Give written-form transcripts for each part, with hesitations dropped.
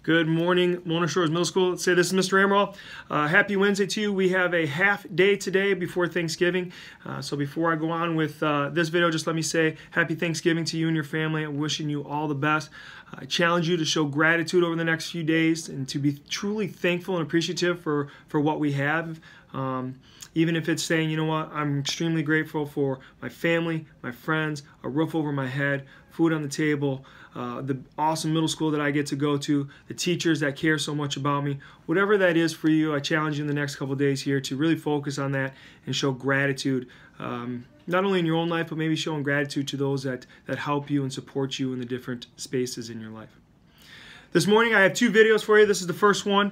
Good morning, Mona Shores Middle School. Let's say this is Mr. Amaral. Happy Wednesday to you. We have a half day today before Thanksgiving. So before I go on with this video, just let me say happy Thanksgiving to you and your family. I'm wishing you all the best. I challenge you to show gratitude over the next few days and to be truly thankful and appreciative for what we have. Even if it's saying, you know what, I'm extremely grateful for my family, my friends, a roof over my head, food on the table, the awesome middle school that I get to go to, the teachers that care so much about me. Whatever that is for you, I challenge you in the next couple days here to really focus on that and show gratitude, not only in your own life, but maybe showing gratitude to those that help you and support you in the different spaces in your life. This morning I have two videos for you. This is the first one.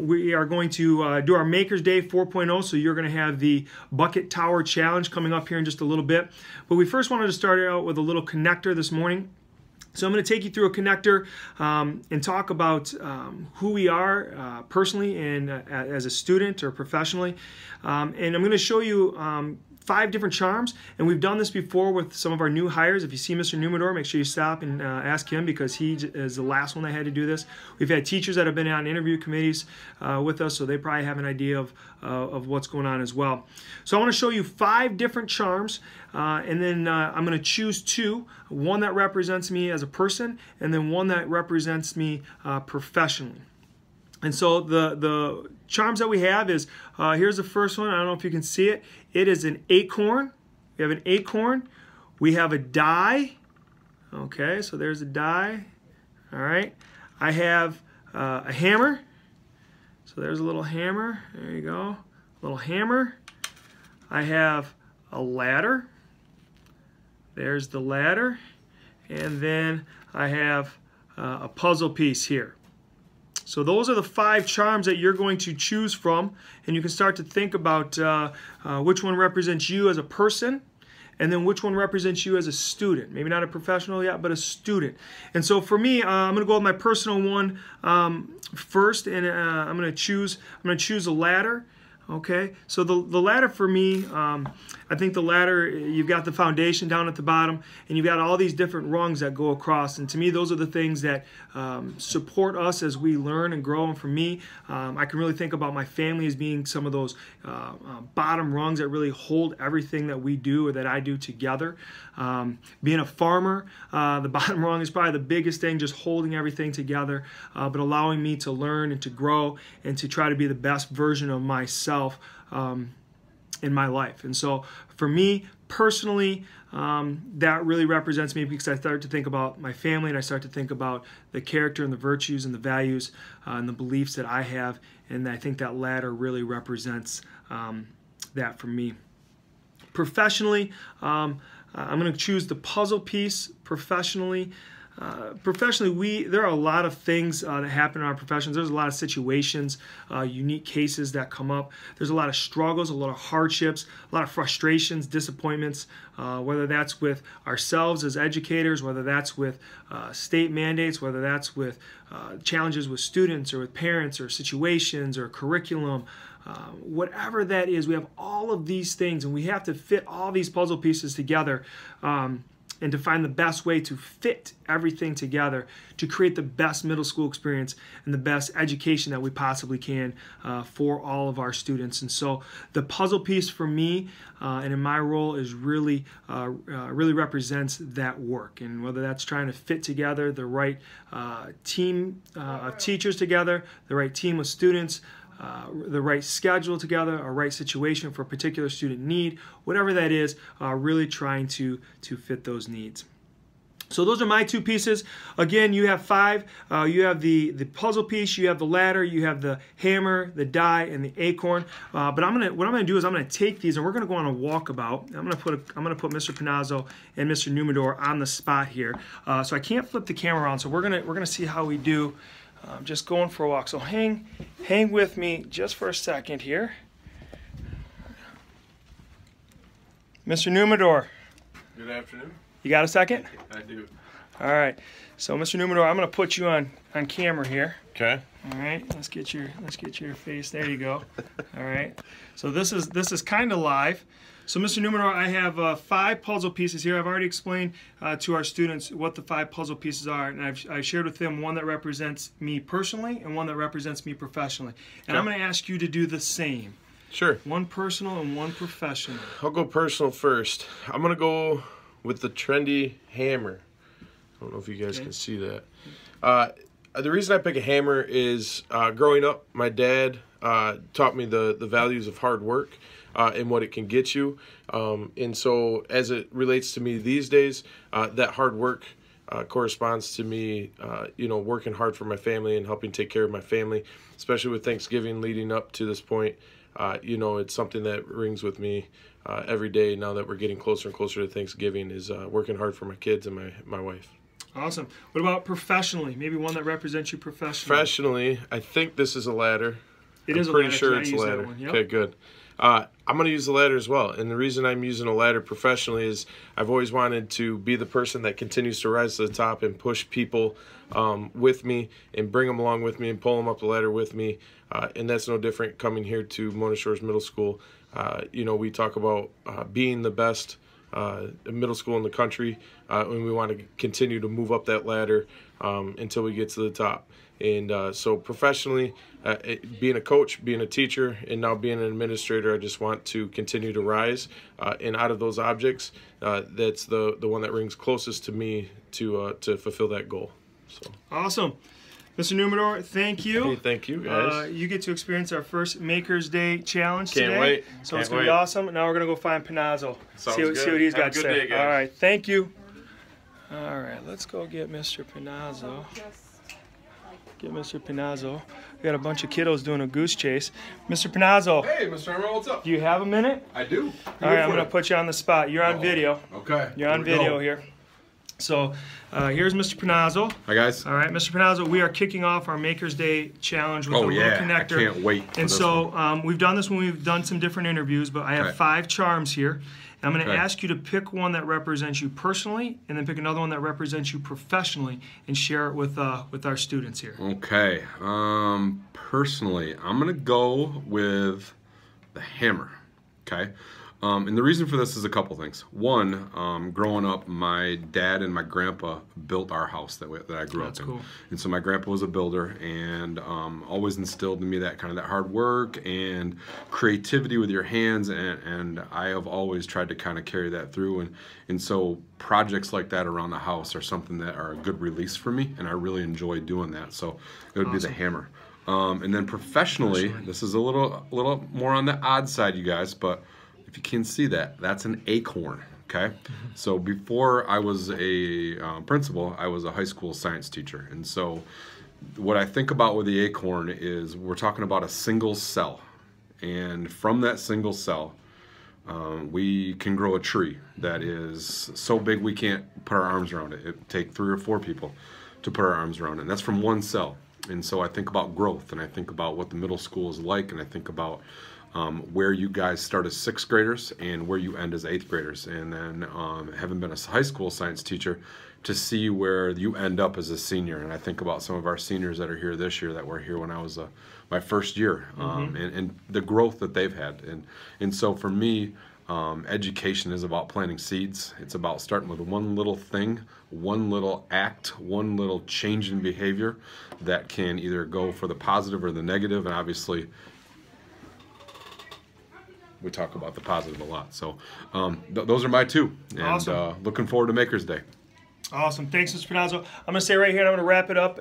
We are going to do our Maker's Day 4.0, so you're going to have the Bucket Tower Challenge coming up here in just a little bit. But we first wanted to start out with a little connector this morning. So I'm going to take you through a connector and talk about who we are personally and as a student or professionally. And I'm going to show you 5 different charms, and we've done this before with some of our new hires. If you see Mr. Numador, make sure you stop and ask him, because he is the last one that had to do this. We've had teachers that have been on interview committees with us, so they probably have an idea of what's going on as well. So I want to show you 5 different charms, and then I'm going to choose 2, one that represents me as a person, and then one that represents me professionally. And so the charms that we have is, here's the first one. I don't know if you can see it. It is an acorn. We have an acorn. We have a die. Okay, so there's a die. All right. I have a hammer. So there's a little hammer. There you go. A little hammer. I have a ladder. There's the ladder. And then I have a puzzle piece here. So those are the 5 charms that you're going to choose from, and you can start to think about which one represents you as a person, and then which one represents you as a student. Maybe not a professional yet, but a student. And so for me, I'm going to go with my personal one first, and I'm going to choose a ladder. Okay, so the ladder for me, I think the ladder, you've got the foundation down at the bottom, and you've got all these different rungs that go across, and to me those are the things that support us as we learn and grow. And for me, I can really think about my family as being some of those bottom rungs that really hold everything that we do or that I do together. Being a farmer, the bottom rung is probably the biggest thing, just holding everything together, but allowing me to learn and to grow and to try to be the best version of myself in my life. And so for me personally, that really represents me, because I start to think about my family and I start to think about the character and the virtues and the values and the beliefs that I have, and I think that ladder really represents that for me. Professionally, I'm going to choose the puzzle piece. Professionally, there are a lot of things that happen in our professions. There's a lot of situations, unique cases that come up. There's a lot of struggles, a lot of hardships, a lot of frustrations, disappointments, whether that's with ourselves as educators, whether that's with state mandates, whether that's with challenges with students or with parents or situations or curriculum. Whatever that is, we have all of these things, and we have to fit all these puzzle pieces together and to find the best way to fit everything together to create the best middle school experience and the best education that we possibly can for all of our students. And so the puzzle piece for me and in my role is really represents that work, and whether that's trying to fit together the right team of teachers together, the right team of students, the right schedule together, a right situation for a particular student need, whatever that is, really trying to fit those needs. So those are my 2 pieces. Again, you have 5. You have the puzzle piece, you have the ladder, you have the hammer, the die, and the acorn. But what I'm gonna do is I'm gonna take these and we're gonna go on a walkabout. I'm gonna put Mr. Panazzo and Mr. Numador on the spot here. So I can't flip the camera around. So we're gonna see how we do. Just going for a walk. So hang with me just for a second here. Mr. Numador. Good afternoon. You got a second? I do. All right. So Mr. Numador, I'm going to put you on camera here. Okay. All right. Let's get your face. There you go. All right. So this is kind of live. So, Mr. Numenor, I have 5 puzzle pieces here. I've already explained to our students what the 5 puzzle pieces are, and I've shared with them one that represents me personally and one that represents me professionally. And I'm going to ask you to do the same. Sure. One personal and one professional. I'll go personal first. I'm going to go with the trendy hammer. I don't know if you guys can see that. The reason I pick a hammer is growing up, my dad taught me the values of hard work and what it can get you. And so as it relates to me these days, that hard work corresponds to me, working hard for my family and helping take care of my family, especially with Thanksgiving leading up to this point. It's something that rings with me every day now that we're getting closer and closer to Thanksgiving, is working hard for my kids and my wife. Awesome. What about professionally? Maybe one that represents you professionally. Professionally, I think this is a ladder. I'm pretty sure it's a ladder. Yep. Okay, good. I'm going to use the ladder as well. And the reason I'm using a ladder professionally is I've always wanted to be the person that continues to rise to the top and push people with me and bring them along with me and pull them up the ladder with me. And that's no different coming here to Mona Shores Middle School. We talk about being the best middle school in the country, and we want to continue to move up that ladder until we get to the top. And so professionally, being a coach, being a teacher, and now being an administrator, I just want to continue to rise. And out of those objects, that's the one that rings closest to me to fulfill that goal. So awesome. Mr. Numenor, thank you. Hey, thank you, guys. You get to experience our first Maker's Day challenge today. Can't wait. So it's going to be awesome. Now we're going to go find Panazzo. See what he's got to say. Day, guys. All right, thank you. All right, let's go get Mr. Panazzo. Get Mr. Panazzo. We got a bunch of kiddos doing a goose chase. Mr. Panazzo. Hey, Mr. Emerald, what's up? Do you have a minute? I do. All right, I'm going to put you on the spot. You're on video. Okay. You're on video here. So here's Mr. Panazzo. Hi, guys. All right, Mr. Panazzo, we are kicking off our Maker's Day challenge with a little connector. I can't wait. And so we've done this when we've done some different interviews, but I have 5 charms here. I'm going to ask you to pick one that represents you personally, and then pick another one that represents you professionally, and share it with our students here. Okay. Personally, I'm going to go with the hammer. Okay. And the reason for this is a couple things. One, growing up, my dad and my grandpa built our house that I grew up in. Cool. And so my grandpa was a builder, and always instilled in me that hard work and creativity with your hands, and I have always tried to kind of carry that through. And so projects like that around the house are something that are a good release for me, and I really enjoy doing that. So it would be the hammer. And then professionally, this is a little more on the odd side, you guys, but if you can see that, that's an acorn, okay? So before I was a principal, I was a high school science teacher. And so what I think about with the acorn is we're talking about a single cell. And from that single cell, we can grow a tree that is so big we can't put our arms around it. It'd take 3 or 4 people to put our arms around it. And that's from one cell. And so I think about growth, and I think about what the middle school is like, and I think about where you guys start as 6th graders and where you end as 8th graders. And then having been a high school science teacher, to see where you end up as a senior. And I think about some of our seniors that are here this year that were here when I was my first year, and the growth that they've had. And so for me, education is about planting seeds. It's about starting with one little thing, one little act, one little change in behavior that can either go for the positive or the negative. And obviously, we talk about the positive a lot. So those are my 2. And awesome. Looking forward to Maker's Day. Awesome. Thanks, Mr. Panazzo. I'm going to stay right here, and I'm going to wrap it up.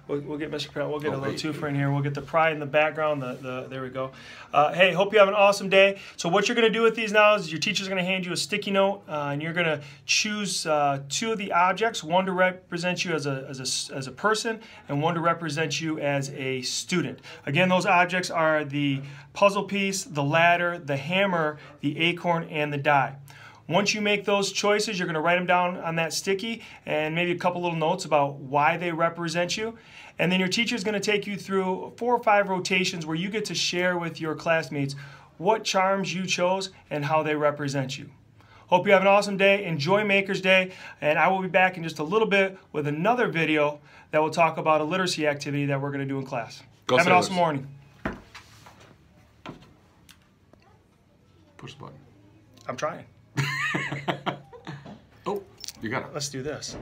We'll get Mr. Panazzo. We'll get a little twofer in here. We'll get the pride in the background. There we go. Hey, hope you have an awesome day. So what you're going to do with these now is your teacher's going to hand you a sticky note, and you're going to choose 2 of the objects, one to represent you as a person, and one to represent you as a student. Again, those objects are the puzzle piece, the ladder, the hammer, the acorn, and the die. Once you make those choices, you're going to write them down on that sticky and maybe a couple little notes about why they represent you. And then your teacher is going to take you through 4 or 5 rotations where you get to share with your classmates what charms you chose and how they represent you. Hope you have an awesome day. Enjoy Maker's Day. And I will be back in just a little bit with another video that will talk about a literacy activity that we're going to do in class. Have an awesome morning. Push the button. I'm trying. Oh, you got it. Let's do this.